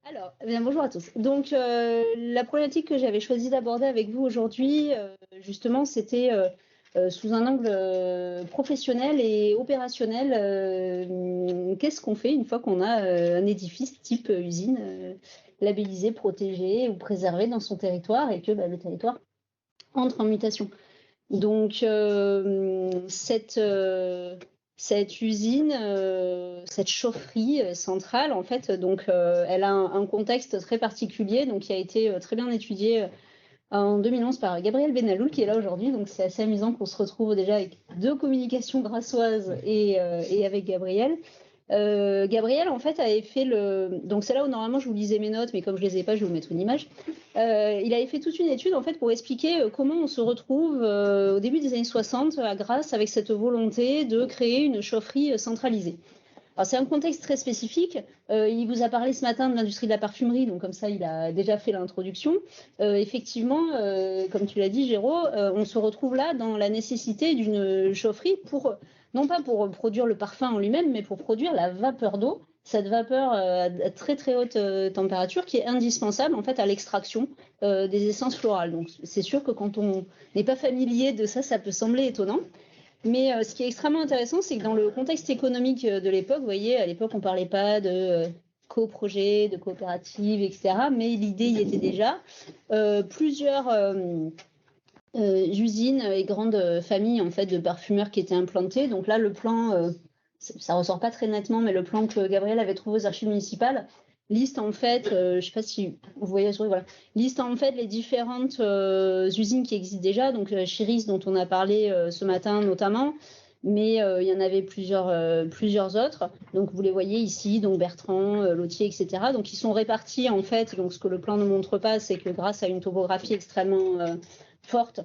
Alors, eh bien, bonjour à tous. Donc, la problématique que j'avais choisi d'aborder avec vous aujourd'hui, justement, c'était sous un angle professionnel et opérationnel. Qu'est-ce qu'on fait une fois qu'on a un édifice type usine labellisé, protégé ou préservé dans son territoire et que le territoire entre en mutation? Donc, cette usine, cette chaufferie centrale, en fait, donc, elle a un contexte très particulier, donc qui a été très bien étudié en 2011 par Gabriel Benalloul, qui est là aujourd'hui. Donc, c'est assez amusant qu'on se retrouve déjà avec deux communications grassoises et avec Gabriel. Gabriel, en fait, avait fait le. Donc, c'est là où normalement je vous lisais mes notes, mais comme je les ai pas, je vais vous mettre une image. Il avait fait toute une étude en fait pour expliquer comment on se retrouve au début des années 60 à Grasse avec cette volonté de créer une chaufferie centralisée. Alors c'est un contexte très spécifique. Il vous a parlé ce matin de l'industrie de la parfumerie, donc comme ça il a déjà fait l'introduction. Effectivement, comme tu l'as dit Géraud, on se retrouve là dans la nécessité d'une chaufferie pour, non pas pour produire le parfum en lui-même, mais pour produire la vapeur d'eau, cette vapeur à très très haute température qui est indispensable en fait à l'extraction des essences florales. Donc c'est sûr que quand on n'est pas familier de ça, ça peut sembler étonnant. Mais ce qui est extrêmement intéressant, c'est que dans le contexte économique de l'époque, vous voyez, à l'époque, on ne parlait pas de coprojet, de coopérative, etc. Mais l'idée y était déjà. Plusieurs usines et grandes familles en fait, de parfumeurs qui étaient implantées. Donc là, le plan, ça ne ressort pas très nettement, mais le plan que Gabriel avait trouvé aux archives municipales liste en fait, je ne sais pas si vous voyez la souris, voilà, liste en fait les différentes usines qui existent déjà, donc Chiris dont on a parlé ce matin notamment, mais il y en avait plusieurs autres. Donc vous les voyez ici, donc Bertrand, Lautier, etc. Donc ils sont répartis en fait. Donc ce que le plan ne montre pas, c'est que grâce à une topographie extrêmement forte,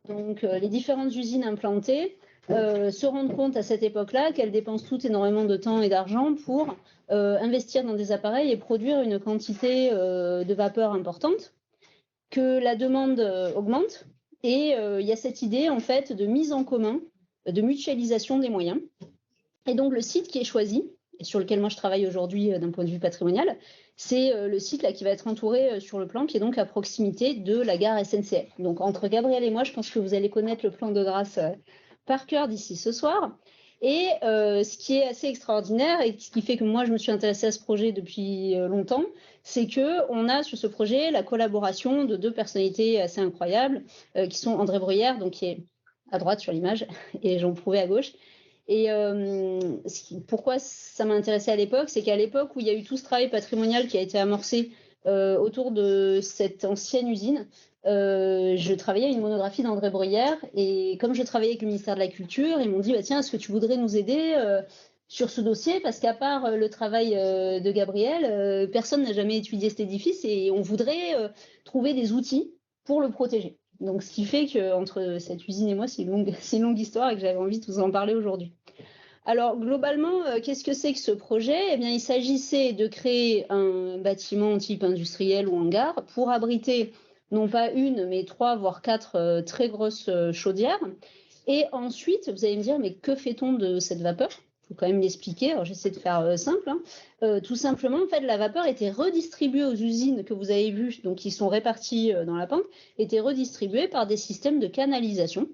donc les différentes usines implantées se rendent compte à cette époque-là qu'elles dépensent toutes énormément de temps et d'argent pour investir dans des appareils et produire une quantité de vapeur importante, que la demande augmente. Et il y a cette idée en fait de mise en commun, de mutualisation des moyens. Et donc le site qui est choisi, et sur lequel moi je travaille aujourd'hui d'un point de vue patrimonial, c'est le site là qui va être entouré sur le plan, qui est donc à proximité de la gare SNCF. Donc entre Gabriel et moi, je pense que vous allez connaître le plan de Grasse par cœur d'ici ce soir. Et ce qui est assez extraordinaire et ce qui fait que moi je me suis intéressée à ce projet depuis longtemps, c'est qu'on a sur ce projet la collaboration de deux personnalités assez incroyables qui sont André Bruyère, donc qui est à droite sur l'image, et Jean Prouvé à gauche. Et pourquoi ça m'a intéressée à l'époque, c'est qu'à l'époque où il y a eu tout ce travail patrimonial qui a été amorcé autour de cette ancienne usine, je travaillais à une monographie d'André Bruyère, et comme je travaillais avec le ministère de la Culture, ils m'ont dit tiens, est-ce que tu voudrais nous aider sur ce dossier, parce qu'à part le travail de Gabriel, personne n'a jamais étudié cet édifice et on voudrait trouver des outils pour le protéger. Donc, ce qui fait qu'entre cette usine et moi, c'est une longue histoire et que j'avais envie de vous en parler aujourd'hui. Alors, globalement, qu'est-ce que c'est que ce projet? Eh bien, il s'agissait de créer un bâtiment type industriel ou hangar pour abriter non pas une, mais 3, voire 4 très grosses chaudières. Et ensuite, vous allez me dire, mais que fait-on de cette vapeur? Il faut quand même l'expliquer. Alors, j'essaie de faire simple. Tout simplement, en fait, la vapeur était redistribuée aux usines que vous avez vues, donc qui sont réparties dans la pente, était redistribuée par des systèmes de canalisation.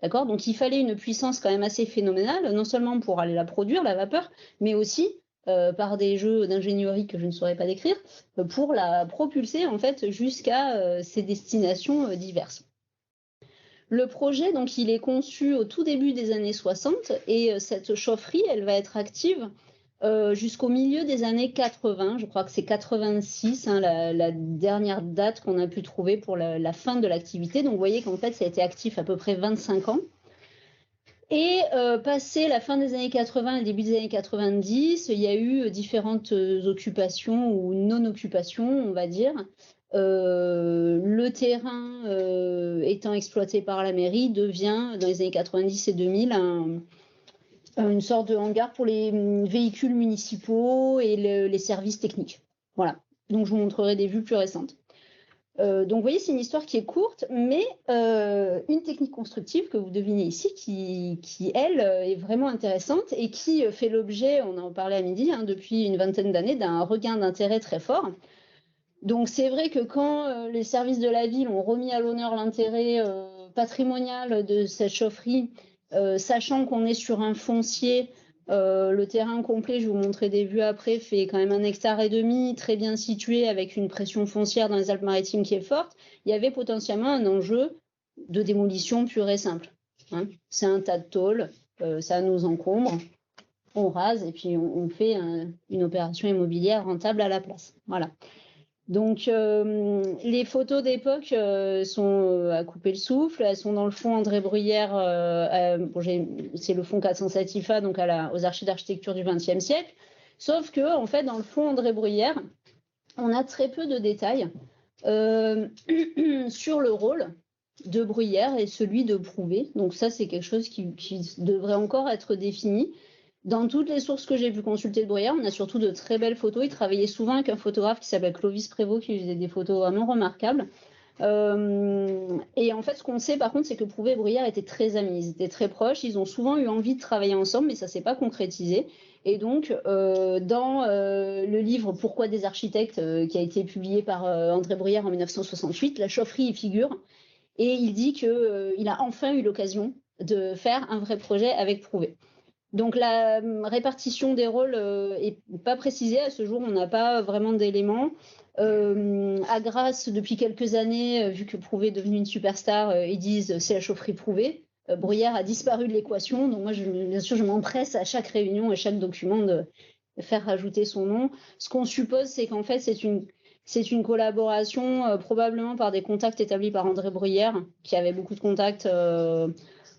D'accord? Donc il fallait une puissance quand même assez phénoménale, non seulement pour aller la produire, la vapeur, mais aussi par des jeux d'ingénierie que je ne saurais pas décrire, pour la propulser en fait jusqu'à ses destinations diverses. Le projet, donc, il est conçu au tout début des années 60 et cette chaufferie, elle va être active jusqu'au milieu des années 80. Je crois que c'est 86, hein, la dernière date qu'on a pu trouver pour la fin de l'activité. Donc, vous voyez qu'en fait, ça a été actif à peu près 25 ans. Et passé la fin des années 80 et le début des années 90, il y a eu différentes occupations ou non-occupations, on va dire. Le terrain étant exploité par la mairie devient, dans les années 90 et 2000, une sorte de hangar pour les véhicules municipaux et les services techniques. Voilà. Donc, je vous montrerai des vues plus récentes. Donc, vous voyez, c'est une histoire qui est courte, mais une technique constructive que vous devinez ici, qui elle, est vraiment intéressante et qui fait l'objet, on en parlait à midi, hein, depuis une vingtaine d'années, d'un regain d'intérêt très fort. Donc c'est vrai que quand les services de la ville ont remis à l'honneur l'intérêt patrimonial de cette chaufferie, sachant qu'on est sur un foncier, le terrain complet, je vais vous montrer des vues après, fait quand même 1,5 hectare, très bien situé, avec une pression foncière dans les Alpes-Maritimes qui est forte, il y avait potentiellement un enjeu de démolition pure et simple. Hein. C'est un tas de tôles, ça nous encombre, on rase et puis on fait une opération immobilière rentable à la place. Voilà. Donc, les photos d'époque sont à couper le souffle. Elles sont dans le fonds André Bruyère. Bon, c'est le fonds 407 IFA, donc aux archives d'architecture du XXe siècle. Sauf que, en fait, dans le fonds André Bruyère, on a très peu de détails sur le rôle de Bruyère et celui de Prouvé. Donc ça, c'est quelque chose qui devrait encore être défini. Dans toutes les sources que j'ai pu consulter de Bruyère, on a surtout de très belles photos. Il travaillait souvent avec un photographe qui s'appelle Clovis Prévost, qui faisait des photos vraiment remarquables. Et en fait, ce qu'on sait par contre, c'est que Prouvé et Bruyère étaient très amis, ils étaient très proches, ils ont souvent eu envie de travailler ensemble, mais ça ne s'est pas concrétisé. Et donc, dans le livre Pourquoi des architectes, qui a été publié par André Bruyère en 1968, la chaufferie y figure. Et il dit qu'il a enfin eu l'occasion de faire un vrai projet avec Prouvé. Donc la répartition des rôles n'est pas précisée. À ce jour, on n'a pas vraiment d'éléments. À Grasse, depuis quelques années, vu que Prouvé est devenu une superstar, ils disent c'est la chaufferie Prouvé. Bruyère a disparu de l'équation. Donc moi, bien sûr, je m'empresse à chaque réunion et chaque document de faire rajouter son nom. Ce qu'on suppose, c'est qu'en fait, c'est une collaboration probablement par des contacts établis par André Bruyère, qui avait beaucoup de contacts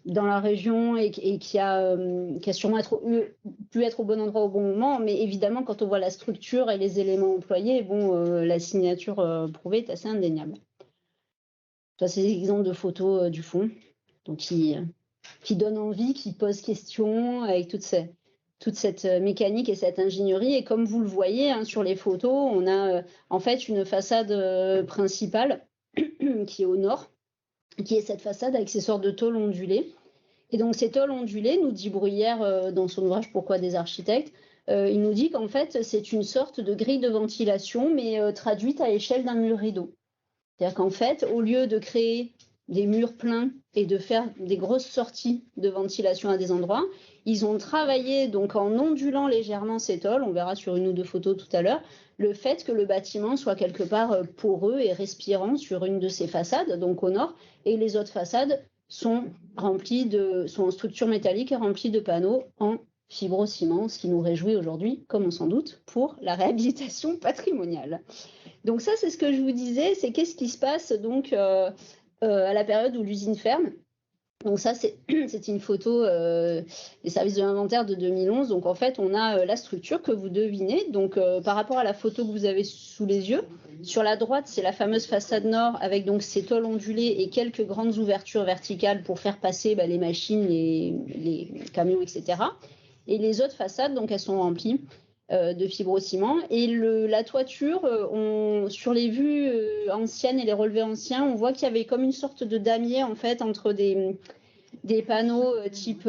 dans la région et qui a sûrement pu être au bon endroit au bon moment. Mais évidemment, quand on voit la structure et les éléments employés, bon, la signature Prouvée est assez indéniable. Ça, c'est des exemples de photos du fond, donc qui donnent envie, qui posent question avec toute cette mécanique et cette ingénierie. Et comme vous le voyez sur les photos, on a en fait une façade principale qui est au nord, qui est cette façade avec ces sortes de tôles ondulées. Et donc ces tôles ondulées, nous dit Bruyère dans son ouvrage Pourquoi des architectes, il nous dit qu'en fait c'est une sorte de grille de ventilation, mais traduite à l'échelle d'un mur rideau. C'est-à-dire qu'en fait, au lieu de créer des murs pleins et de faire des grosses sorties de ventilation à des endroits, ils ont travaillé donc en ondulant légèrement ces tôles, on verra sur une ou deux photos tout à l'heure, le fait que le bâtiment soit quelque part poreux et respirant sur une de ces façades, donc au nord, et les autres façades sont en structure métallique et remplies de panneaux en fibrociment, ce qui nous réjouit aujourd'hui, comme on s'en doute, pour la réhabilitation patrimoniale. Donc ça, c'est ce que je vous disais, c'est qu'est-ce qui se passe donc à la période où l'usine ferme. Donc ça, c'est une photo des services de l'inventaire de 2011. Donc en fait, on a la structure que vous devinez. Donc par rapport à la photo que vous avez sous les yeux, sur la droite, c'est la fameuse façade nord avec donc ces tôles ondulées et quelques grandes ouvertures verticales pour faire passer les machines, les camions, etc. Et les autres façades, donc elles sont remplies de fibrociment. Et la toiture, sur les vues anciennes et les relevés anciens, on voit qu'il y avait comme une sorte de damier en fait entre des panneaux type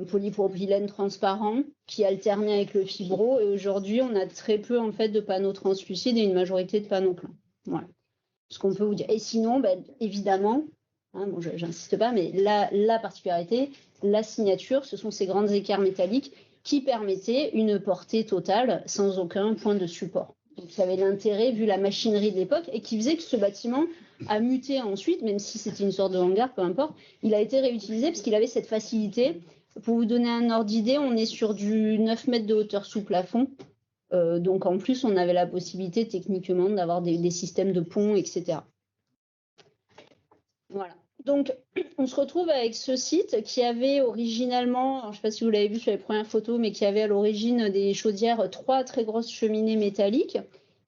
polypropylène transparent qui alternaient avec le fibro. Et aujourd'hui, on a très peu en fait de panneaux translucides et une majorité de panneaux pleins. Voilà ce qu'on peut vous dire. Et sinon, évidemment, bon, j'insiste pas, mais la particularité, la signature, ce sont ces grandes équerres métalliques qui permettaient une portée totale sans aucun point de support. Donc ça avait l'intérêt, vu la machinerie de l'époque, et qui faisait que ce bâtiment a muté ensuite, même si c'était une sorte de hangar, peu importe, il a été réutilisé parce qu'il avait cette facilité. Pour vous donner un ordre d'idée, on est sur du 9 mètres de hauteur sous plafond. Donc en plus, on avait la possibilité techniquement d'avoir des systèmes de ponts, etc. Voilà. Donc, on se retrouve avec ce site qui avait originalement, je ne sais pas si vous l'avez vu sur les premières photos, mais qui avait à l'origine des chaudières, 3 très grosses cheminées métalliques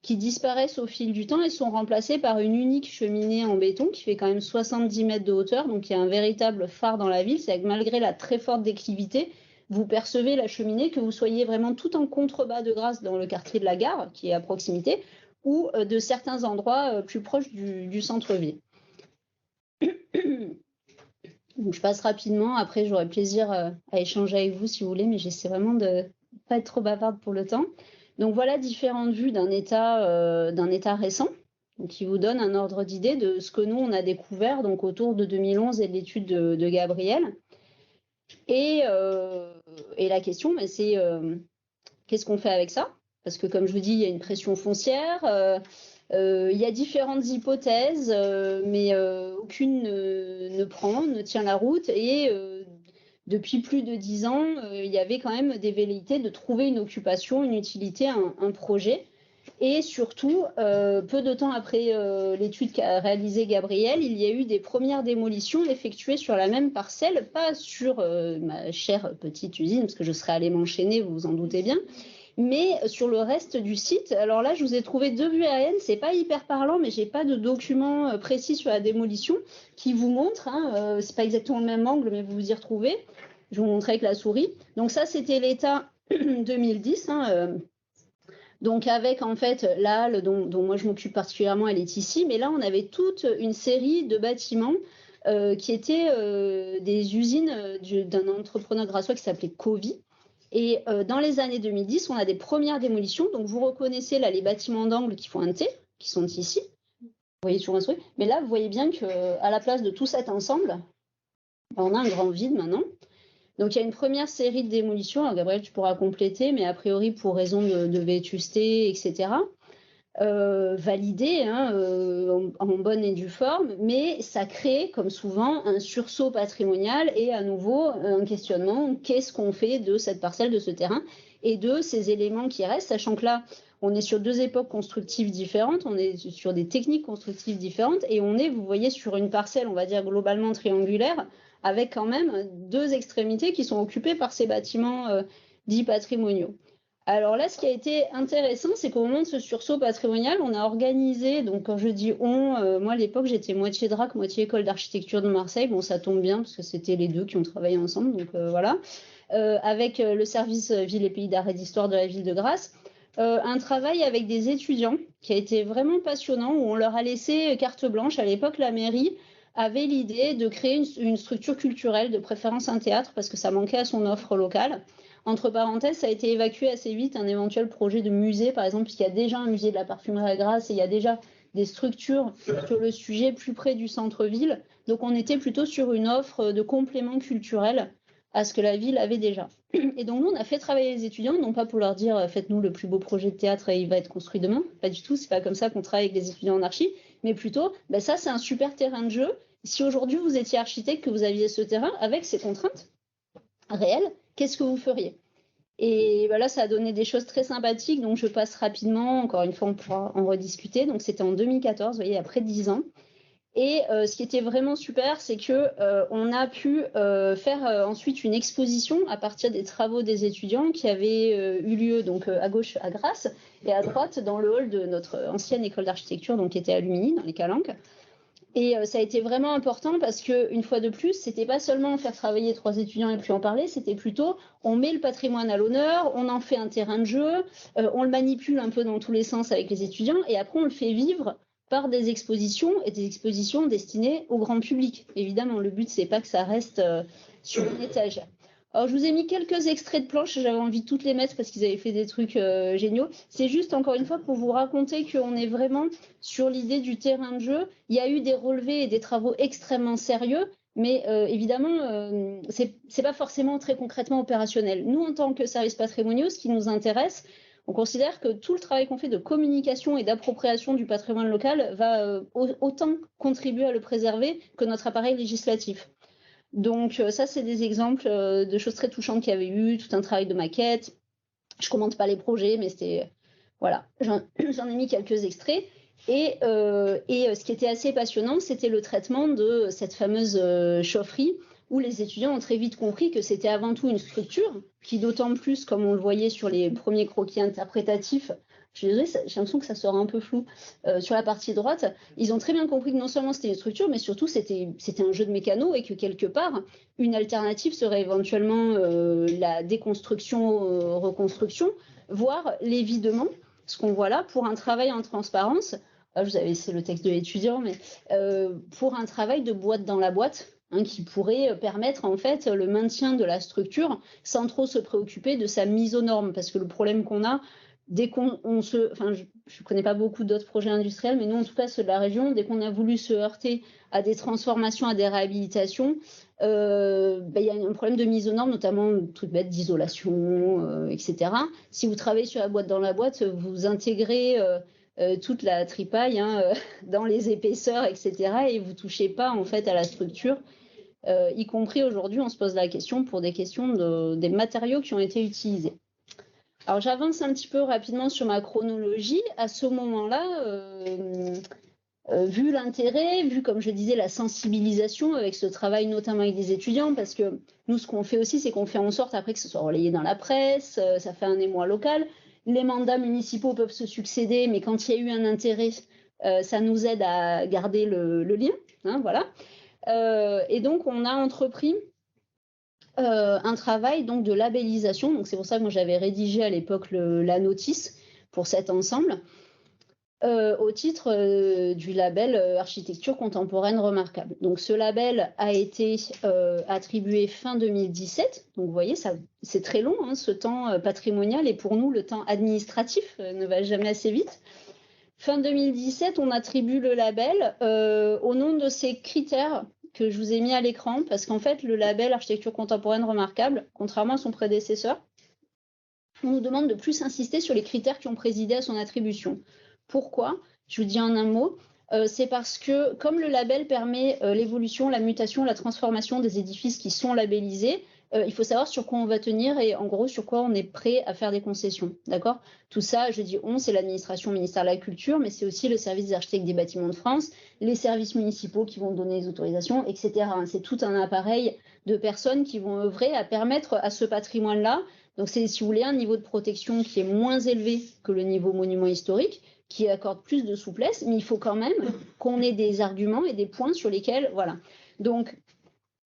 qui disparaissent au fil du temps et sont remplacées par une unique cheminée en béton qui fait quand même 70 mètres de hauteur. Donc, il y a un véritable phare dans la ville. C'est que malgré la très forte déclivité, vous percevez la cheminée, que vous soyez vraiment tout en contrebas de Grasse dans le quartier de la Gare, qui est à proximité, ou de certains endroits plus proches du centre-ville. Donc, je passe rapidement. Après, j'aurai plaisir à échanger avec vous si vous voulez, mais j'essaie vraiment de ne pas être trop bavarde pour le temps. Donc voilà différentes vues d'un état récent, donc qui vous donne un ordre d'idée de ce que nous, on a découvert donc autour de 2011 et de l'étude de Gabriel. Et la question, c'est qu'est-ce qu'on fait avec ça? Parce que comme je vous dis, il y a une pression foncière, il y a différentes hypothèses, mais aucune ne tient la route. Et depuis plus de 10 ans, il y avait quand même des velléités de trouver une occupation, une utilité, un projet. Et surtout, peu de temps après l'étude qu'a réalisée Gabriel, il y a eu des premières démolitions effectuées sur la même parcelle, pas sur ma chère petite usine, parce que je serais allée m'enchaîner, vous vous en doutez bien, mais sur le reste du site. Alors là, je vous ai trouvé 2 vues aériennes, c'est pas hyper parlant, mais j'ai pas de document précis sur la démolition qui vous montre, c'est pas exactement le même angle, mais vous vous y retrouvez. Je vous montrer avec la souris. Donc ça, c'était l'état 2010, donc avec en fait la halle dont moi je m'occupe particulièrement, elle est ici, mais là on avait toute une série de bâtiments qui étaient des usines d'un entrepreneur grassois qui s'appelait Covy. Et dans les années 2010, on a des premières démolitions. Donc vous reconnaissez là les bâtiments d'angle qui font un T, qui sont ici. Vous voyez sur un truc. Mais là, vous voyez bien qu'à la place de tout cet ensemble, on a un grand vide maintenant. Donc, il y a une première série de démolitions. Alors, Gabriel, tu pourras compléter, mais a priori, pour raison de vétusté, etc., validé en bonne et due forme, mais ça crée, comme souvent, un sursaut patrimonial et à nouveau un questionnement. Qu'est-ce qu'on fait de cette parcelle, de ce terrain et de ces éléments qui restent, sachant que là, on est sur 2 époques constructives différentes, on est sur des techniques constructives différentes et on est, vous voyez, sur une parcelle, on va dire, globalement triangulaire, avec quand même 2 extrémités qui sont occupées par ces bâtiments dits patrimoniaux. Alors là, ce qui a été intéressant, c'est qu'au moment de ce sursaut patrimonial, on a organisé, donc quand je dis on, moi à l'époque j'étais moitié DRAC, moitié école d'architecture de Marseille, bon ça tombe bien parce que c'était les 2 qui ont travaillé ensemble, donc voilà, avec le service Ville et Pays d'Art et d'Histoire de la ville de Grasse, un travail avec des étudiants qui a été vraiment passionnant, où on leur a laissé carte blanche. À l'époque, la mairie avait l'idée de créer une structure culturelle, de préférence un théâtre, parce que ça manquait à son offre locale. Entre parenthèses, ça a été évacué assez vite, un éventuel projet de musée, par exemple, puisqu'il y a déjà un musée de la parfumerie à Grasse et il y a déjà des structures sur le sujet plus près du centre-ville. Donc on était plutôt sur une offre de complément culturel à ce que la ville avait déjà. Et donc nous, on a fait travailler les étudiants, non pas pour leur dire faites-nous le plus beau projet de théâtre et il va être construit demain, pas du tout, c'est pas comme ça qu'on travaille avec les étudiants en archi, mais plutôt, ça c'est un super terrain de jeu. Si aujourd'hui vous étiez architecte, que vous aviez ce terrain avec ces contraintes réelles, qu'est-ce que vous feriez? Et là, ça a donné des choses très sympathiques, donc je passe rapidement, encore une fois on pourra en rediscuter. Donc c'était en 2014, vous voyez, après 10 ans. Et ce qui était vraiment super, c'est qu'on a pu faire ensuite une exposition à partir des travaux des étudiants qui avaient eu lieu donc à gauche à Grasse et à droite dans le hall de notre ancienne école d'architecture, donc qui était à Lumini, dans les Calanques. Et ça a été vraiment important parce qu'une fois de plus, c'était pas seulement faire travailler 3 étudiants et puis en parler, c'était plutôt on met le patrimoine à l'honneur, on en fait un terrain de jeu, on le manipule un peu dans tous les sens avec les étudiants et après on le fait vivre par des expositions et des expositions destinées au grand public. Évidemment, le but c'est pas que ça reste sur une étagère. Alors, je vous ai mis quelques extraits de planches, j'avais envie de toutes les mettre parce qu'ils avaient fait des trucs géniaux. C'est juste, encore une fois, pour vous raconter qu'on est vraiment sur l'idée du terrain de jeu. Il y a eu des relevés et des travaux extrêmement sérieux, mais évidemment, c'est pas forcément très concrètement opérationnel. Nous, en tant que services patrimoniaux, ce qui nous intéresse, on considère que tout le travail qu'on fait de communication et d'appropriation du patrimoine local va autant contribuer à le préserver que notre appareil législatif. Donc ça, c'est des exemples de choses très touchantes qu'il y avait eu, tout un travail de maquette. Je commente pas les projets, mais c'était... Voilà, j'en ai mis quelques extraits. Et ce qui était assez passionnant, c'était le traitement de cette fameuse chaufferie, où les étudiants ont très vite compris que c'était avant tout une structure, qui d'autant plus, comme on le voyait sur les premiers croquis interprétatifs, je suis désolée, j'ai l'impression que ça sera un peu flou sur la partie droite, ils ont très bien compris que non seulement c'était une structure, mais surtout c'était un jeu de mécano et que quelque part, une alternative serait éventuellement la déconstruction, reconstruction, voire l'évidement, ce qu'on voit là, pour un travail en transparence. Je vous avais laissé le texte de l'étudiant, mais pour un travail de boîte dans la boîte, qui pourrait permettre en fait le maintien de la structure sans trop se préoccuper de sa mise aux normes, parce que le problème qu'on a, dès je ne connais pas beaucoup d'autres projets industriels, mais nous, en tout cas, ceux de la région, dès qu'on a voulu se heurter à des transformations, à des réhabilitations, y a un problème de mise aux normes, notamment le truc bête d'isolation, etc. Si vous travaillez sur la boîte dans la boîte, vous intégrez toute la tripaille dans les épaisseurs, etc. Et vous ne touchez pas en fait à la structure. Y compris aujourd'hui, on se pose la question pour des questions des matériaux qui ont été utilisés. Alors, j'avance un petit peu rapidement sur ma chronologie. À ce moment-là, vu l'intérêt, vu, comme je disais, la sensibilisation avec ce travail, notamment avec des étudiants, parce que nous, ce qu'on fait aussi, c'est qu'on fait en sorte après que ce soit relayé dans la presse, ça fait un émoi local. Les mandats municipaux peuvent se succéder, mais quand il y a eu un intérêt, ça nous aide à garder le lien. Voilà. Et donc, on a entrepris un travail donc, de labellisation. Donc, c'est pour ça que moi, j'avais rédigé à l'époque la notice pour cet ensemble, au titre du label Architecture contemporaine remarquable. Donc, ce label a été attribué fin 2017. Donc, vous voyez, c'est très long, ce temps patrimonial, et pour nous, le temps administratif ne va jamais assez vite. Fin 2017, on attribue le label au nom de ces critères que je vous ai mis à l'écran, parce qu'en fait, le label Architecture contemporaine remarquable, contrairement à son prédécesseur, on nous demande de plus insister sur les critères qui ont présidé à son attribution. Pourquoi? Je vous dis en un mot. C'est parce que, comme le label permet l'évolution, la mutation, la transformation des édifices qui sont labellisés, il faut savoir sur quoi on va tenir et en gros sur quoi on est prêt à faire des concessions. D'accord? Tout ça, je dis on, c'est l'administration, ministère de la Culture, mais c'est aussi le service des architectes des bâtiments de France, les services municipaux qui vont donner les autorisations, etc. C'est tout un appareil de personnes qui vont œuvrer à permettre à ce patrimoine-là. Donc c'est, si vous voulez, un niveau de protection qui est moins élevé que le niveau monument historique, qui accorde plus de souplesse, mais il faut quand même qu'on ait des arguments et des points sur lesquels, voilà. Donc,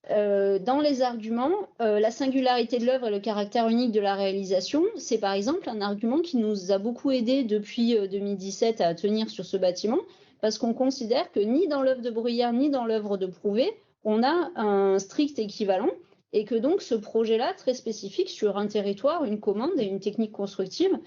dans les arguments, la singularité de l'œuvre et le caractère unique de la réalisation, c'est par exemple un argument qui nous a beaucoup aidé depuis 2017 à tenir sur ce bâtiment, parce qu'on considère que ni dans l'œuvre de Bruyère, ni dans l'œuvre de Prouvé, on a un strict équivalent, et que donc ce projet-là, très spécifique sur un territoire, une commande et une technique constructive,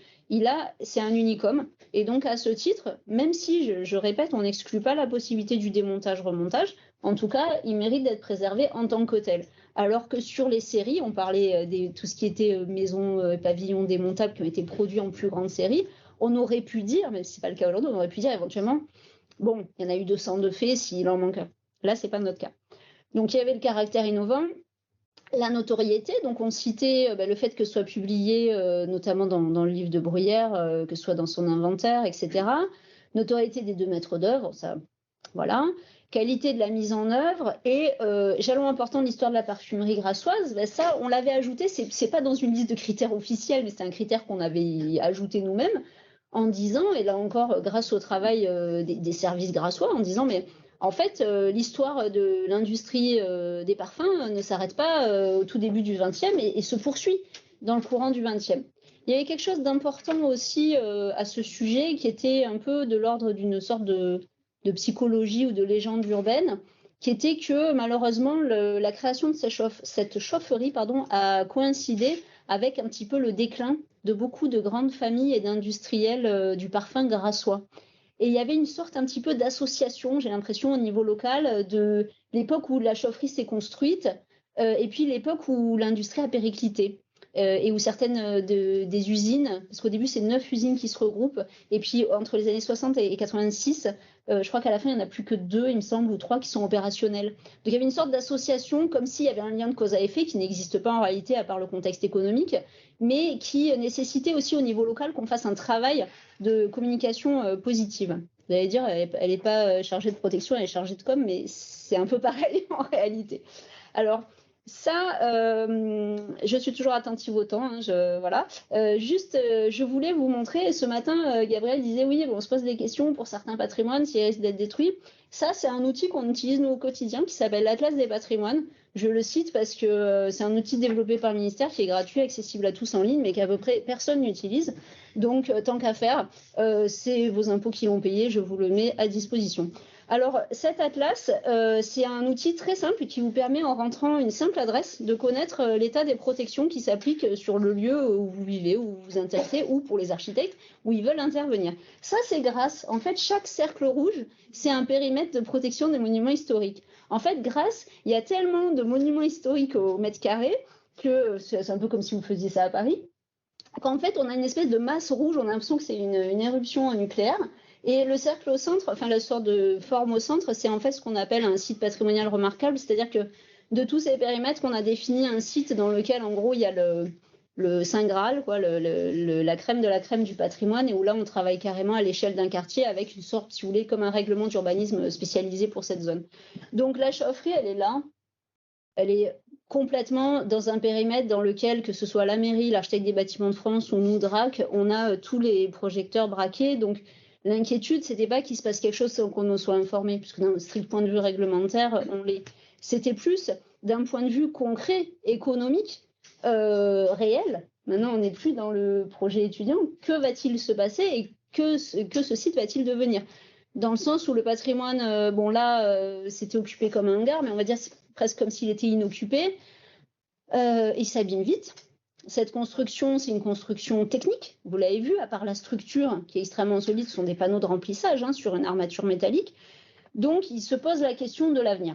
c'est un unicum. Et donc à ce titre, même si, je répète, on n'exclut pas la possibilité du démontage-remontage, en tout cas, il mérite d'être préservé en tant que tel. Alors que sur les séries, on parlait de tout ce qui était maisons, pavillons démontables qui ont été produits en plus grande série, on aurait pu dire, même si ce n'est pas le cas aujourd'hui, on aurait pu dire éventuellement, bon, il y en a eu 200 de faits s'il en manque un. Là, ce n'est pas notre cas. Donc il y avait le caractère innovant, la notoriété, donc on citait le fait que ce soit publié notamment dans le livre de Bruyère, que ce soit dans son inventaire, etc. Notoriété des 2 maîtres d'œuvre, ça, voilà. Qualité de la mise en œuvre et jalon important de l'histoire de la parfumerie grassoise, ça, on l'avait ajouté, c'est pas dans une liste de critères officiels, mais c'est un critère qu'on avait ajouté nous-mêmes en disant, et là encore, grâce au travail des services grassois, en disant, mais en fait, l'histoire de l'industrie des parfums ne s'arrête pas au tout début du XXe et se poursuit dans le courant du XXe. Il y avait quelque chose d'important aussi à ce sujet qui était un peu de l'ordre d'une sorte de psychologie ou de légende urbaine, qui était que malheureusement la création de cette chaufferie a coïncidé avec un petit peu le déclin de beaucoup de grandes familles et d'industriels du parfum grassois. Et il y avait une sorte un petit peu d'association, j'ai l'impression, au niveau local, de l'époque où la chaufferie s'est construite et puis l'époque où l'industrie a périclité. Et où certaines des usines, parce qu'au début c'est 9 usines qui se regroupent, et puis entre les années 60 et 86, je crois qu'à la fin il n'y en a plus que 2, il me semble, ou 3 qui sont opérationnels. Donc il y avait une sorte d'association, comme s'il y avait un lien de cause à effet qui n'existe pas en réalité à part le contexte économique, mais qui nécessitait aussi au niveau local qu'on fasse un travail de communication positive. Vous allez dire, elle n'est pas chargée de protection, elle est chargée de com, mais c'est un peu pareil en réalité. Alors, ça, je suis toujours attentive au temps, voilà. Je voulais vous montrer, ce matin, Gabriel disait, oui, on se pose des questions pour certains patrimoines, s'ils risquent d'être détruits. Ça, c'est un outil qu'on utilise nous au quotidien, qui s'appelle l'Atlas des patrimoines. Je le cite parce que c'est un outil développé par le ministère, qui est gratuit, accessible à tous en ligne, mais qu'à peu près personne n'utilise. Donc, tant qu'à faire, c'est vos impôts qui l'ont payé, je vous le mets à disposition. Alors, cet atlas, c'est un outil très simple qui vous permet, en rentrant une simple adresse, de connaître l'état des protections qui s'appliquent sur le lieu où vous vivez, où vous vous intéressez, ou pour les architectes, où ils veulent intervenir. Ça, c'est grâce. En fait, chaque cercle rouge, c'est un périmètre de protection des monuments historiques. En fait, grâce, il y a tellement de monuments historiques au mètre carré que c'est un peu comme si vous faisiez ça à Paris. Qu'en fait, on a une espèce de masse rouge, on a l'impression que c'est une éruption nucléaire. Et le cercle au centre, enfin la sorte de forme au centre, c'est en fait ce qu'on appelle un site patrimonial remarquable, c'est-à-dire que de tous ces périmètres, on a défini un site dans lequel, en gros, il y a le Saint Graal, quoi, la crème de la crème du patrimoine, et où là, on travaille carrément à l'échelle d'un quartier avec une sorte, si vous voulez, comme un règlement d'urbanisme spécialisé pour cette zone. Donc la chaufferie, elle est là, elle est complètement dans un périmètre dans lequel, que ce soit la mairie, l'architecte des bâtiments de France ou nous, DRAC, on a tous les projecteurs braqués. Donc, l'inquiétude, c'était pas qu'il se passe quelque chose sans qu'on en soit informé, puisque d'un strict point de vue réglementaire, on l'est. C'était plus d'un point de vue concret, économique, réel. Maintenant, on n'est plus dans le projet étudiant. Que va-t-il se passer et que ce site va-t-il devenir? Dans le sens où le patrimoine, bon là, c'était occupé comme un hangar, mais on va dire presque comme s'il était inoccupé. Il s'abîme vite. Cette construction, c'est une construction technique, vous l'avez vu, à part la structure qui est extrêmement solide, ce sont des panneaux de remplissage sur une armature métallique. Donc, il se pose la question de l'avenir.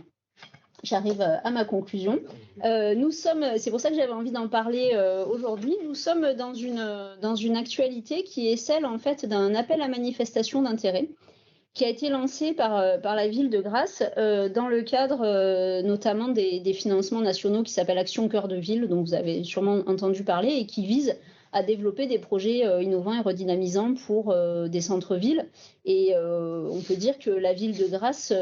J'arrive à ma conclusion. C'est pour ça que j'avais envie d'en parler aujourd'hui. Nous sommes dans une actualité qui est celle, en fait, d'un appel à manifestation d'intérêt qui a été lancé par la ville de Grasse dans le cadre notamment des financements nationaux qui s'appellent Action Cœur de Ville, dont vous avez sûrement entendu parler, et qui vise à développer des projets innovants et redynamisants pour des centres-villes. Et on peut dire que la ville de Grasse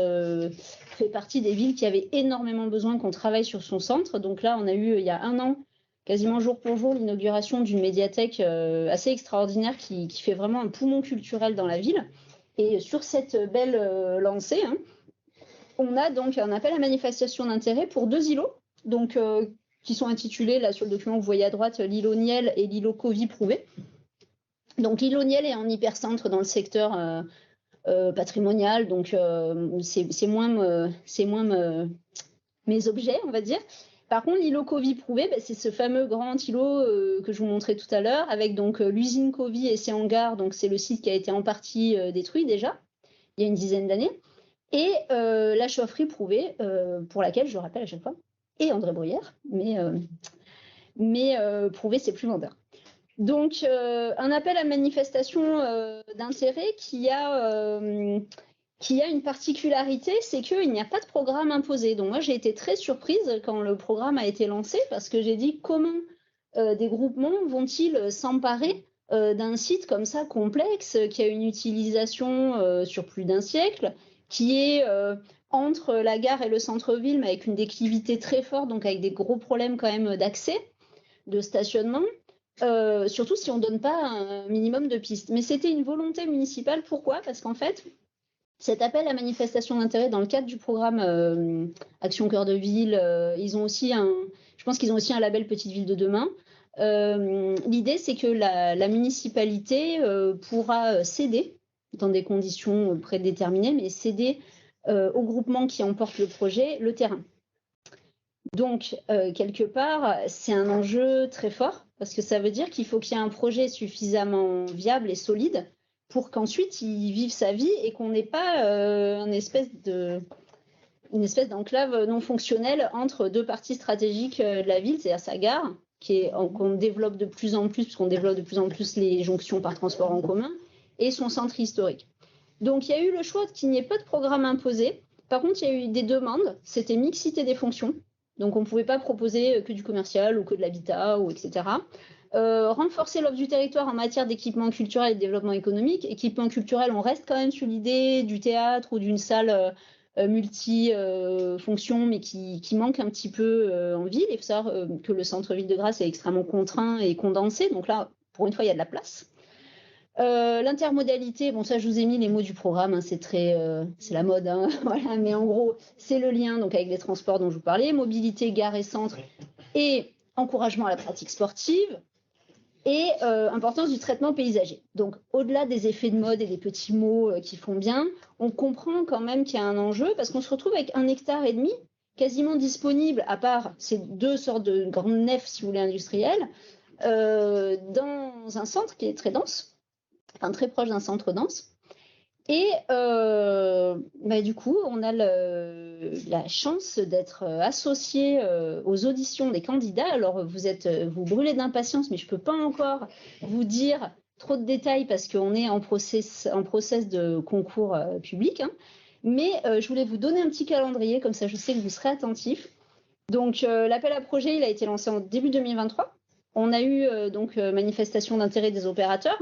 fait partie des villes qui avaient énormément besoin qu'on travaille sur son centre. Donc là, on a eu, il y a un an, quasiment jour pour jour, l'inauguration d'une médiathèque assez extraordinaire qui fait vraiment un poumon culturel dans la ville. Et sur cette belle lancée, on a donc un appel à manifestation d'intérêt pour 2 îlots, donc, qui sont intitulés, là sur le document que vous voyez à droite, l'îlot Niel et l'îlot Covy Prouvé. Donc l'îlot Niel est en hypercentre dans le secteur patrimonial, donc c'est moins mes objets, on va dire. Par contre, l'îlot Covy Prouvé, c'est ce fameux grand îlot que je vous montrais tout à l'heure, avec donc l'usine Covy et ses hangars. Donc c'est le site qui a été en partie détruit déjà, il y a une dizaine d'années, et la chaufferie Prouvé, pour laquelle je rappelle à chaque fois, et André Bruyère, mais Prouvé c'est plus vendeur. Donc un appel à manifestation d'intérêt qui a une particularité, c'est qu'il n'y a pas de programme imposé. Donc moi, j'ai été très surprise quand le programme a été lancé, parce que j'ai dit comment des groupements vont-ils s'emparer d'un site comme ça complexe, qui a une utilisation sur plus d'un siècle, qui est entre la gare et le centre-ville, mais avec une déclivité très forte, donc avec des gros problèmes quand même d'accès, de stationnement. Surtout si on ne donne pas un minimum de pistes. Mais c'était une volonté municipale. Pourquoi? Parce qu'en fait, cet appel à manifestation d'intérêt dans le cadre du programme Action Cœur de Ville, je pense qu'ils ont aussi un label Petite Ville de demain. L'idée, c'est que la municipalité pourra céder, dans des conditions prédéterminées, mais céder au groupement qui emporte le projet, le terrain. Donc, quelque part, c'est un enjeu très fort, parce que ça veut dire qu'il faut qu'il y ait un projet suffisamment viable et solide pour qu'ensuite il vive sa vie et qu'on n'ait pas une espèce d'enclave non fonctionnelle entre deux parties stratégiques de la ville, c'est-à-dire sa gare, qu'on développe de plus en plus, puisqu'on développe de plus en plus les jonctions par transport en commun, et son centre historique. Donc il y a eu le choix qu'il n'y ait pas de programme imposé. Par contre, il y a eu des demandes, c'était mixité des fonctions. Donc on ne pouvait pas proposer que du commercial ou que de l'habitat, ou etc. Renforcer l'offre du territoire en matière d'équipement culturel et de développement économique. Équipement culturel, on reste quand même sur l'idée du théâtre ou d'une salle multi-fonction, mais qui manque un petit peu en ville. Il faut savoir que le centre-ville de Grasse est extrêmement contraint et condensé. Donc là, pour une fois, il y a de la place. L'intermodalité, bon ça je vous ai mis les mots du programme, c'est la mode, voilà, mais en gros c'est le lien donc avec les transports dont je vous parlais, mobilité, gare et centre, et encouragement à la pratique sportive. Et importance du traitement paysager. Donc, au-delà des effets de mode et des petits mots qui font bien, on comprend quand même qu'il y a un enjeu parce qu'on se retrouve avec 1,5 hectare quasiment disponible, à part ces 2 sortes de grandes nefs, si vous voulez, industrielles, dans un centre qui est très dense, enfin très proche d'un centre dense. Et du coup, on a la chance d'être associé aux auditions des candidats. Alors, vous brûlez d'impatience, mais je ne peux pas encore vous dire trop de détails parce qu'on est en process de concours public. Hein. Mais je voulais vous donner un petit calendrier, comme ça je sais que vous serez attentifs. Donc, l'appel à projet, il a été lancé en début 2023. On a eu manifestation d'intérêt des opérateurs.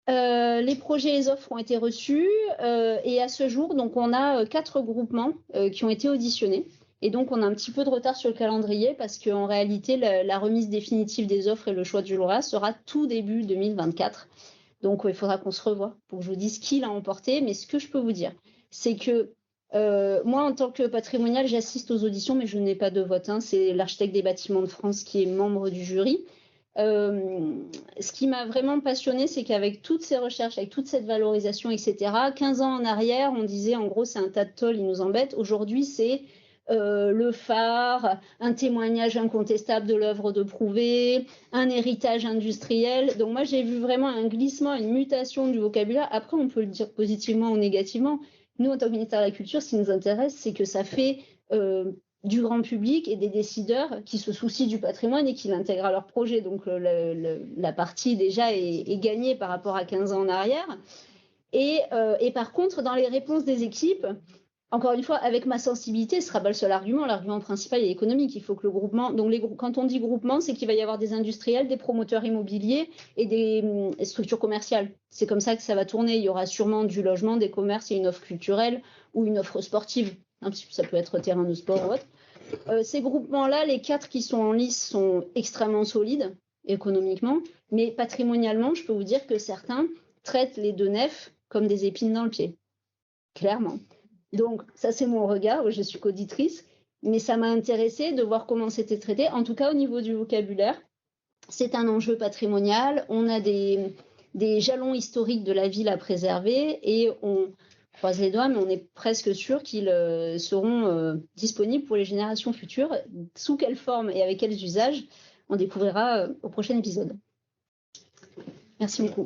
Les projets et les offres ont été reçus et à ce jour, donc on a 4 groupements qui ont été auditionnés. Et donc, on a un petit peu de retard sur le calendrier parce qu'en réalité, la remise définitive des offres et le choix du lauréat sera tout début 2024. Donc, il faudra qu'on se revoie pour que je vous dise qui l'a emporté. Mais ce que je peux vous dire, c'est que moi, en tant que patrimonial, j'assiste aux auditions, mais je n'ai pas de vote. Hein. C'est l'architecte des bâtiments de France qui est membre du jury. Ce qui m'a vraiment passionnée, c'est qu'avec toutes ces recherches, avec toute cette valorisation, etc., 15 ans en arrière, on disait en gros c'est un tas de tôle, il nous embête. Aujourd'hui, c'est le phare, un témoignage incontestable de l'œuvre de Prouvé, un héritage industriel. Donc moi, j'ai vu vraiment un glissement, une mutation du vocabulaire. Après, on peut le dire positivement ou négativement. Nous, en tant que ministère de la Culture, ce qui nous intéresse, c'est que ça fait du grand public et des décideurs qui se soucient du patrimoine et qui l'intègrent à leur projet. Donc la partie déjà est gagnée par rapport à 15 ans en arrière. Et par contre, dans les réponses des équipes, encore une fois, avec ma sensibilité, ce sera pas le seul argument. L'argument principal est économique. Il faut que le groupement, donc quand on dit groupement, c'est qu'il va y avoir des industriels, des promoteurs immobiliers et des structures commerciales. C'est comme ça que ça va tourner. Il y aura sûrement du logement, des commerces et une offre culturelle ou une offre sportive. Ça peut être terrain de sport ou autre. Ces groupements-là, les 4 qui sont en lice sont extrêmement solides économiquement, mais patrimonialement, je peux vous dire que certains traitent les 2 nefs comme des épines dans le pied, clairement. Donc, ça, c'est mon regard, je suis qu'auditrice, mais ça m'a intéressée de voir comment c'était traité. En tout cas, au niveau du vocabulaire, c'est un enjeu patrimonial. On a des jalons historiques de la ville à préserver et on croise les doigts, mais on est presque sûr qu'ils seront disponibles pour les générations futures. Sous quelle forme et avec quels usages, on découvrira au prochain épisode. Merci beaucoup.